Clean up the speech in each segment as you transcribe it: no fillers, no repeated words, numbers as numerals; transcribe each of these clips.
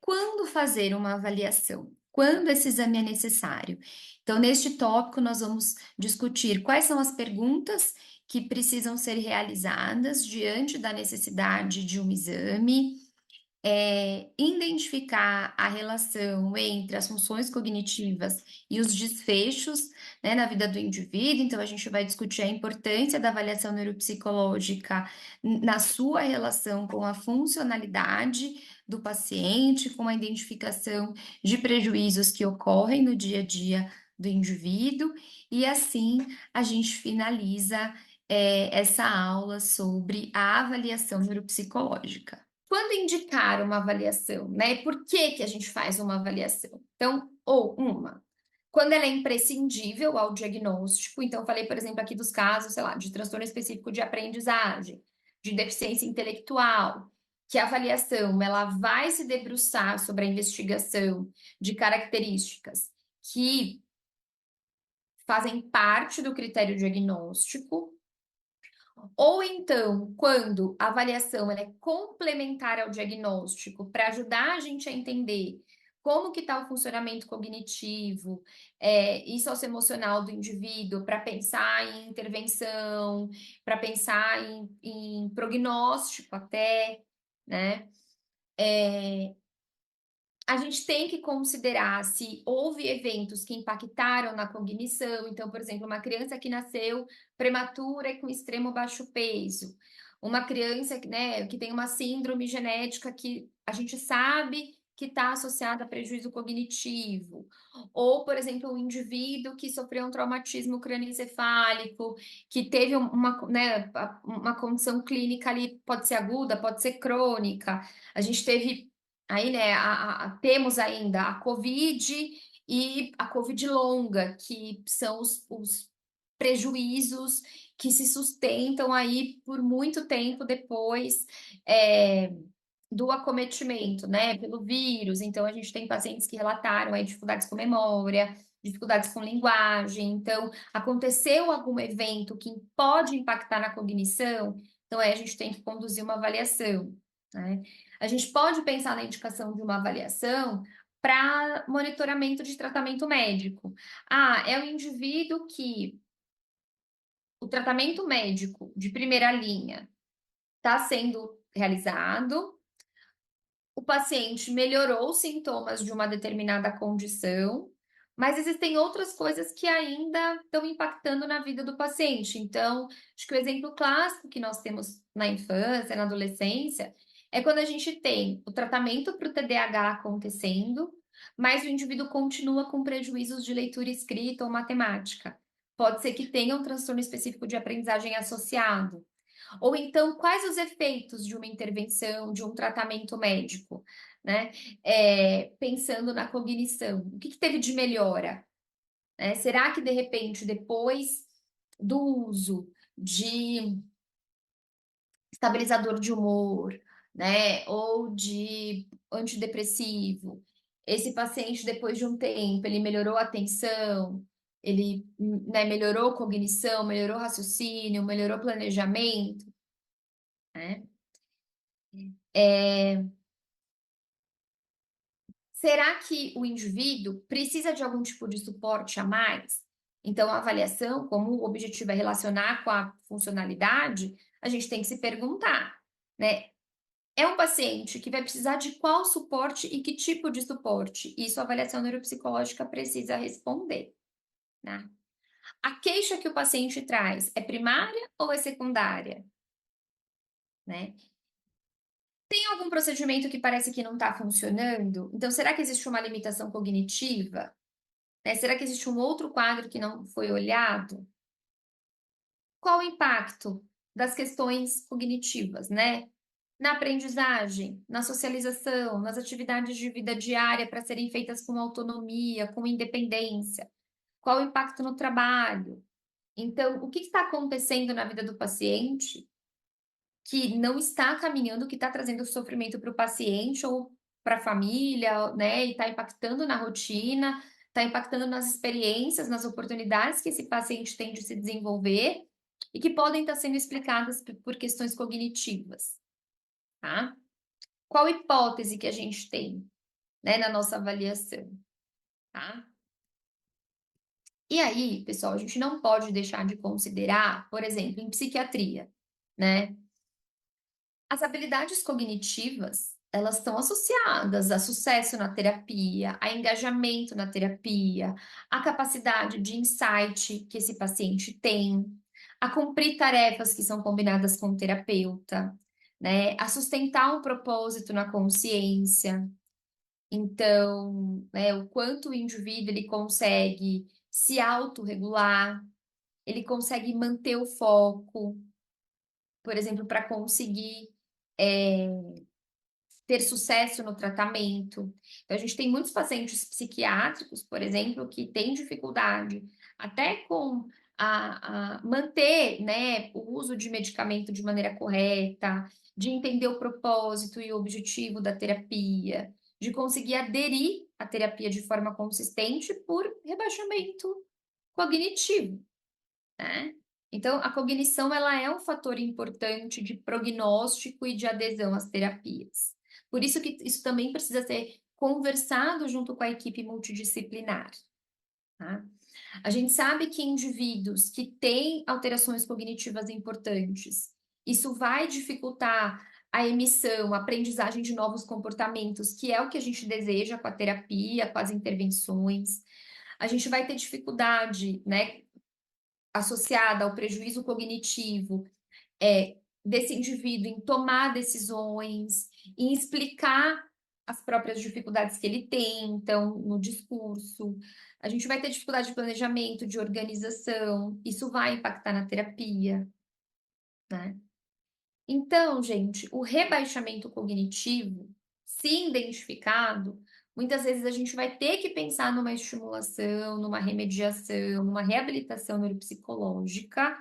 quando fazer uma avaliação? Quando esse exame é necessário? Então, neste tópico, nós vamos discutir quais são as perguntas que precisam ser realizadas diante da necessidade de um exame, identificar a relação entre as funções cognitivas e os desfechos, né, na vida do indivíduo. Então, a gente vai discutir a importância da avaliação neuropsicológica na sua relação com a funcionalidade do paciente, com a identificação de prejuízos que ocorrem no dia a dia do indivíduo, e assim a gente finaliza, essa aula sobre a avaliação neuropsicológica. Quando indicar uma avaliação, né? Por que que a gente faz uma avaliação? Então, quando ela é imprescindível ao diagnóstico, então falei, por exemplo, aqui dos casos, sei lá, de transtorno específico de aprendizagem, de deficiência intelectual, que a avaliação ela vai se debruçar sobre a investigação de características que fazem parte do critério diagnóstico, ou então, quando a avaliação ela é complementar ao diagnóstico, para ajudar a gente a entender como que está o funcionamento cognitivo, e socioemocional do indivíduo, para pensar em intervenção, para pensar em prognóstico até, né? A gente tem que considerar se houve eventos que impactaram na cognição. Então, por exemplo, uma criança que nasceu prematura e com extremo baixo peso, uma criança, né, que tem uma síndrome genética que a gente sabe que está associada a prejuízo cognitivo, ou, por exemplo, um indivíduo que sofreu um traumatismo crânioencefálico, que teve uma, né, uma condição clínica ali, pode ser aguda, pode ser crônica. A gente teve aí, né, temos ainda a Covid e a Covid longa, que são os prejuízos que se sustentam aí por muito tempo depois, do acometimento, né, pelo vírus. Então, a gente tem pacientes que relataram aí dificuldades com memória, dificuldades com linguagem. Então, aconteceu algum evento que pode impactar na cognição, então a gente tem que conduzir uma avaliação, né? A gente pode pensar na indicação de uma avaliação para monitoramento de tratamento médico. Ah, é um indivíduo que o tratamento médico de primeira linha está sendo realizado, o paciente melhorou os sintomas de uma determinada condição, mas existem outras coisas que ainda estão impactando na vida do paciente. Então, acho que o exemplo clássico que nós temos na infância, na adolescência, é quando a gente tem o tratamento para o TDAH acontecendo, mas o indivíduo continua com prejuízos de leitura e escrita ou matemática. Pode ser que tenha um transtorno específico de aprendizagem associado. Ou então, quais os efeitos de uma intervenção, de um tratamento médico, né? Pensando na cognição, o que teve de melhora? Será que, de repente, depois do uso de estabilizador de humor, né, ou de antidepressivo, esse paciente, depois de um tempo, ele melhorou a atenção, ele, né, melhorou cognição, melhorou raciocínio, melhorou planejamento, né? Será que o indivíduo precisa de algum tipo de suporte a mais? Então, a avaliação, como o objetivo é relacionar com a funcionalidade, a gente tem que se perguntar, né? É um paciente que vai precisar de qual suporte e que tipo de suporte? Isso a avaliação neuropsicológica precisa responder, né? A queixa que o paciente traz é primária ou é secundária, né? Tem algum procedimento que parece que não está funcionando? Então, será que existe uma limitação cognitiva? Será que existe um outro quadro que não foi olhado? Qual o impacto das questões cognitivas, né? Na aprendizagem, na socialização, nas atividades de vida diária para serem feitas com autonomia, com independência. Qual o impacto no trabalho? Então, o que está acontecendo na vida do paciente que não está caminhando, que está trazendo sofrimento para o paciente ou para a família, né? E está impactando na rotina, está impactando nas experiências, nas oportunidades que esse paciente tem de se desenvolver e que podem estar sendo explicadas por questões cognitivas, tá? Qual hipótese que a gente tem? né, na nossa avaliação, tá? E aí, pessoal, a gente não pode deixar de considerar, por exemplo, em psiquiatria, né, as habilidades cognitivas, elas estão associadas a sucesso na terapia, a engajamento na terapia, a capacidade de insight que esse paciente tem, a cumprir tarefas que são combinadas com o terapeuta, né, a sustentar um propósito na consciência. Então, né, o quanto o indivíduo ele consegue se autorregular, ele consegue manter o foco, por exemplo, para conseguir, ter sucesso no tratamento. Então, a gente tem muitos pacientes psiquiátricos, por exemplo, que têm dificuldade até com a manter, né, o uso de medicamento de maneira correta, de entender o propósito e o objetivo da terapia, de conseguir aderir à terapia de forma consistente por rebaixamento cognitivo, né. Então, a cognição ela é um fator importante de prognóstico e de adesão às terapias. Por isso que isso também precisa ser conversado junto com a equipe multidisciplinar, tá. A gente sabe que indivíduos que têm alterações cognitivas importantes, isso vai dificultar a emissão, a aprendizagem de novos comportamentos, que é o que a gente deseja com a terapia, com as intervenções. A gente vai ter dificuldade, né, associada ao prejuízo cognitivo, desse indivíduo em tomar decisões, em explicar as próprias dificuldades que ele tem, então, no discurso. A gente vai ter dificuldade de planejamento, de organização, isso vai impactar na terapia, né. Então, gente, o rebaixamento cognitivo, se identificado, muitas vezes a gente vai ter que pensar numa estimulação, numa remediação, numa reabilitação neuropsicológica,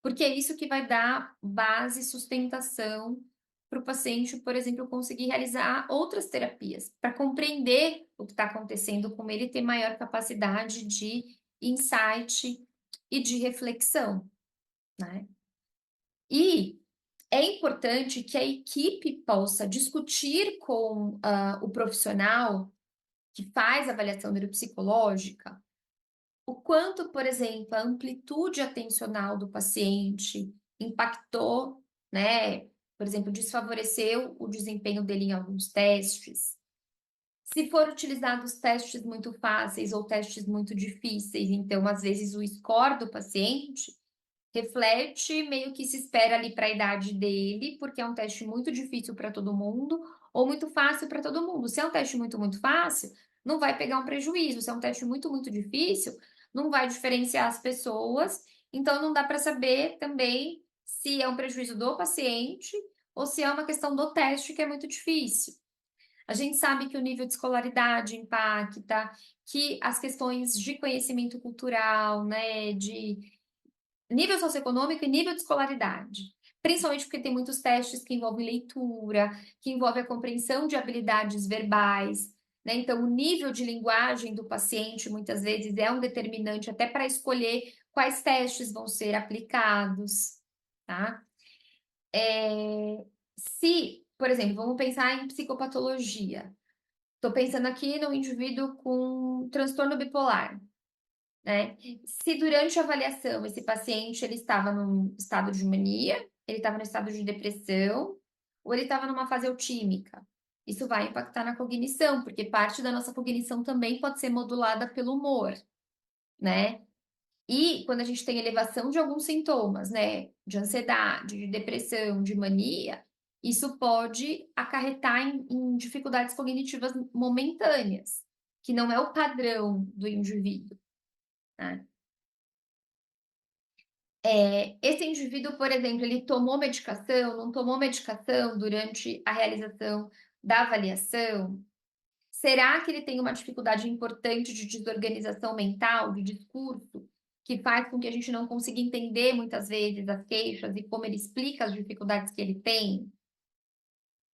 porque é isso que vai dar base e sustentação para o paciente, por exemplo, conseguir realizar outras terapias, para compreender o que está acontecendo com ele e ter maior capacidade de insight e de reflexão, né. E é importante que a equipe possa discutir com, o profissional que faz a avaliação neuropsicológica, o quanto, por exemplo, a amplitude atencional do paciente impactou, né, por exemplo, desfavoreceu o desempenho dele em alguns testes. Se for utilizados testes muito fáceis ou testes muito difíceis, então, às vezes, o score do paciente reflete meio que se espera ali para a idade dele, porque é um teste muito difícil para todo mundo, ou muito fácil para todo mundo. Se é um teste muito, muito fácil, não vai pegar um prejuízo. Se é um teste muito, muito difícil, não vai diferenciar as pessoas. Então, não dá para saber também se é um prejuízo do paciente ou se é uma questão do teste que é muito difícil. A gente sabe que o nível de escolaridade impacta, que as questões de conhecimento cultural, né, de nível socioeconômico e nível de escolaridade. Principalmente porque tem muitos testes que envolvem leitura, que envolve a compreensão de habilidades verbais, né, então o nível de linguagem do paciente, muitas vezes, é um determinante até para escolher quais testes vão ser aplicados, tá. Se, por exemplo, vamos pensar em psicopatologia. Estou pensando aqui no indivíduo com transtorno bipolar. Né. Se durante a avaliação esse paciente ele estava num estado de mania, ele estava no estado de depressão, ou ele estava numa fase eutímica. Isso vai impactar na cognição, porque parte da nossa cognição também pode ser modulada pelo humor, né. E quando a gente tem elevação de alguns sintomas, né, de ansiedade, de depressão, de mania, isso pode acarretar em dificuldades cognitivas momentâneas, que não é o padrão do indivíduo, né. Esse indivíduo, por exemplo, ele tomou medicação, não tomou medicação durante a realização da avaliação? Será que ele tem uma dificuldade importante de desorganização mental, de discurso, que faz com que a gente não consiga entender muitas vezes as queixas e como ele explica as dificuldades que ele tem?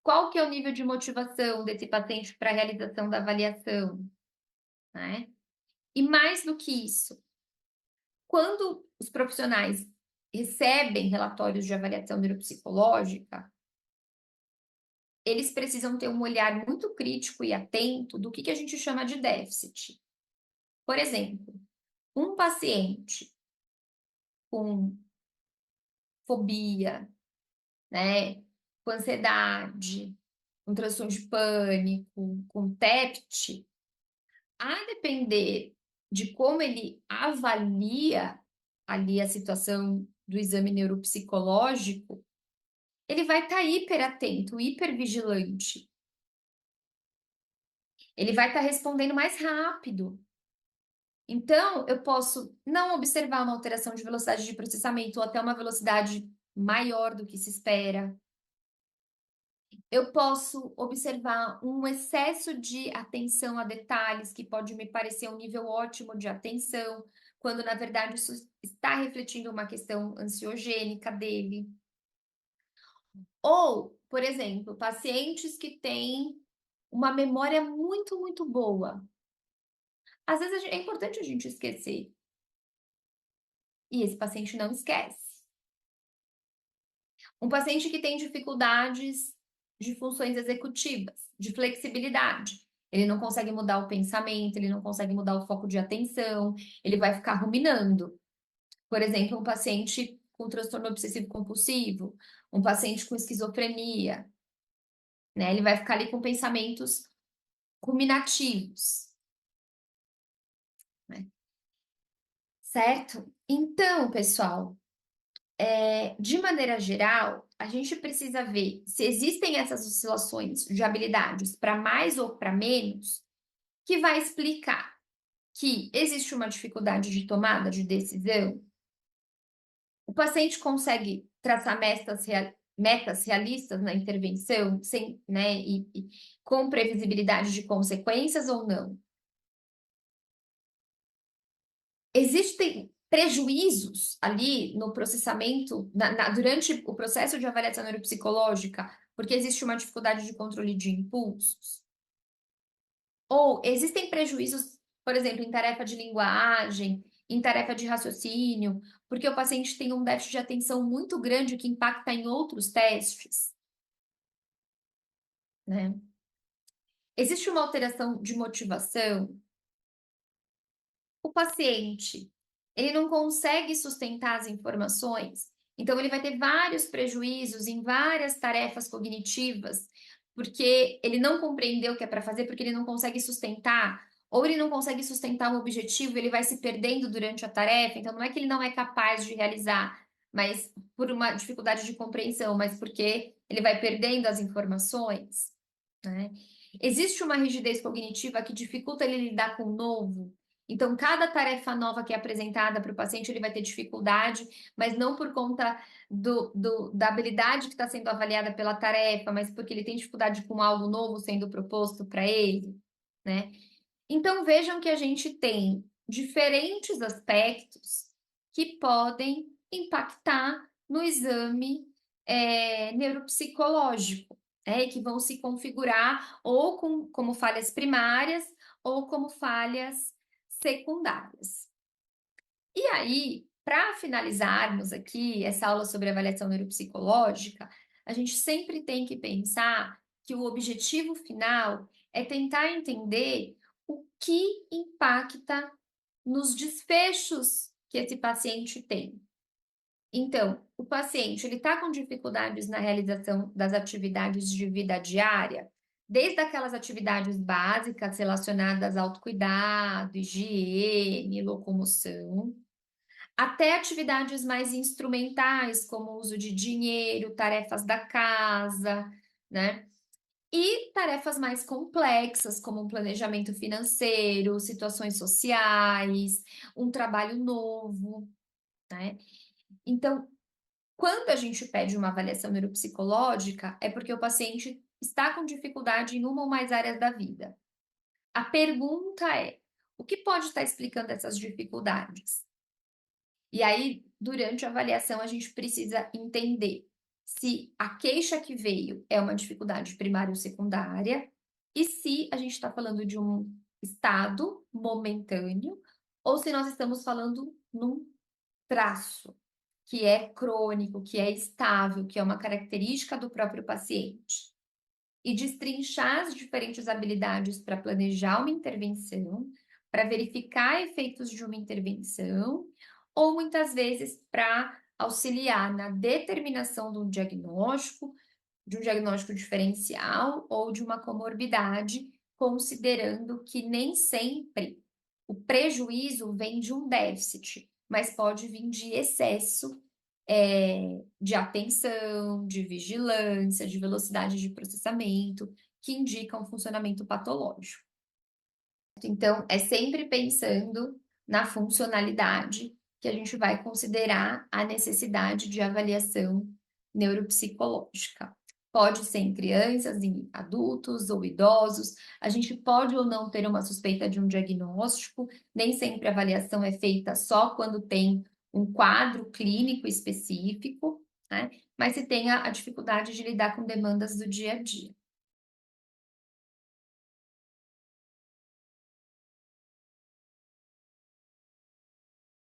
Qual que é o nível de motivação desse paciente para a realização da avaliação, né? E mais do que isso, quando os profissionais recebem relatórios de avaliação neuropsicológica, eles precisam ter um olhar muito crítico e atento do que a gente chama de déficit. Por exemplo, um paciente com fobia, né, com ansiedade, com transtorno de pânico, com TEPT, a depender de como ele avalia ali a situação do exame neuropsicológico, ele vai estar hiper atento, hiper vigilante. Ele vai estar respondendo mais rápido. Então, eu posso não observar uma alteração de velocidade de processamento ou até uma velocidade maior do que se espera. Eu posso observar um excesso de atenção a detalhes, que pode me parecer um nível ótimo de atenção, quando na verdade isso está refletindo uma questão ansiogênica dele. Ou, por exemplo, pacientes que têm uma memória muito, muito boa. Às vezes é importante a gente esquecer, e esse paciente não esquece. Um paciente que tem dificuldades de funções executivas, de flexibilidade. Ele não consegue mudar o pensamento, ele não consegue mudar o foco de atenção, ele vai ficar ruminando. Por exemplo, um paciente com transtorno obsessivo compulsivo, um paciente com esquizofrenia, né? Ele vai ficar ali com pensamentos ruminativos, né? Certo? Então, pessoal, de maneira geral, a gente precisa ver se existem essas oscilações de habilidades para mais ou para menos, que vai explicar que existe uma dificuldade de tomada de decisão. O paciente consegue traçar metas realistas na intervenção, sem, né, e com previsibilidade de consequências ou não? Existem prejuízos ali no processamento, durante o processo de avaliação neuropsicológica, porque existe uma dificuldade de controle de impulsos? Ou existem prejuízos, por exemplo, em tarefa de linguagem, em tarefa de raciocínio, porque o paciente tem um déficit de atenção muito grande que impacta em outros testes, né? Existe uma alteração de motivação? O paciente, ele não consegue sustentar as informações, então ele vai ter vários prejuízos em várias tarefas cognitivas, porque ele não compreendeu o que é para fazer, porque ele não consegue sustentar, ou ele não consegue sustentar um objetivo, ele vai se perdendo durante a tarefa, então não é que ele não é capaz de realizar, mas por uma dificuldade de compreensão, mas porque ele vai perdendo as informações, né? Existe uma rigidez cognitiva que dificulta ele lidar com o novo, então, cada tarefa nova que é apresentada para o paciente, ele vai ter dificuldade, mas não por conta da habilidade que está sendo avaliada pela tarefa, mas porque ele tem dificuldade com algo novo sendo proposto para ele, né? Então, vejam que a gente tem diferentes aspectos que podem impactar no exame neuropsicológico, que vão se configurar ou como falhas primárias ou como falhas secundárias. E aí, para finalizarmos aqui essa aula sobre avaliação neuropsicológica, a gente sempre tem que pensar que o objetivo final é tentar entender o que impacta nos desfechos que esse paciente tem. Então, o paciente ele está com dificuldades na realização das atividades de vida diária, desde aquelas atividades básicas relacionadas ao autocuidado, higiene, locomoção, até atividades mais instrumentais, como o uso de dinheiro, tarefas da casa, né? E tarefas mais complexas, como um planejamento financeiro, situações sociais, um trabalho novo, né? Então, quando a gente pede uma avaliação neuropsicológica, é porque o paciente está com dificuldade em uma ou mais áreas da vida. A pergunta é: o que pode estar explicando essas dificuldades? E aí, durante a avaliação, a gente precisa entender se a queixa que veio é uma dificuldade primária ou secundária, e se a gente está falando de um estado momentâneo, ou se nós estamos falando num traço que é crônico, que é estável, que é uma característica do próprio paciente. e destrinchar as diferentes habilidades para planejar uma intervenção, para verificar efeitos de uma intervenção, ou muitas vezes para auxiliar na determinação de um diagnóstico diferencial ou de uma comorbidade, considerando que nem sempre o prejuízo vem de um déficit, mas pode vir de excesso de atenção, de vigilância, de velocidade de processamento, que indicam funcionamento patológico. Então, é sempre pensando na funcionalidade que a gente vai considerar a necessidade de avaliação neuropsicológica. Pode ser em crianças, em adultos ou idosos, a gente pode ou não ter uma suspeita de um diagnóstico, nem sempre a avaliação é feita só quando tem um quadro clínico específico, né? Mas se tem a dificuldade de lidar com demandas do dia a dia.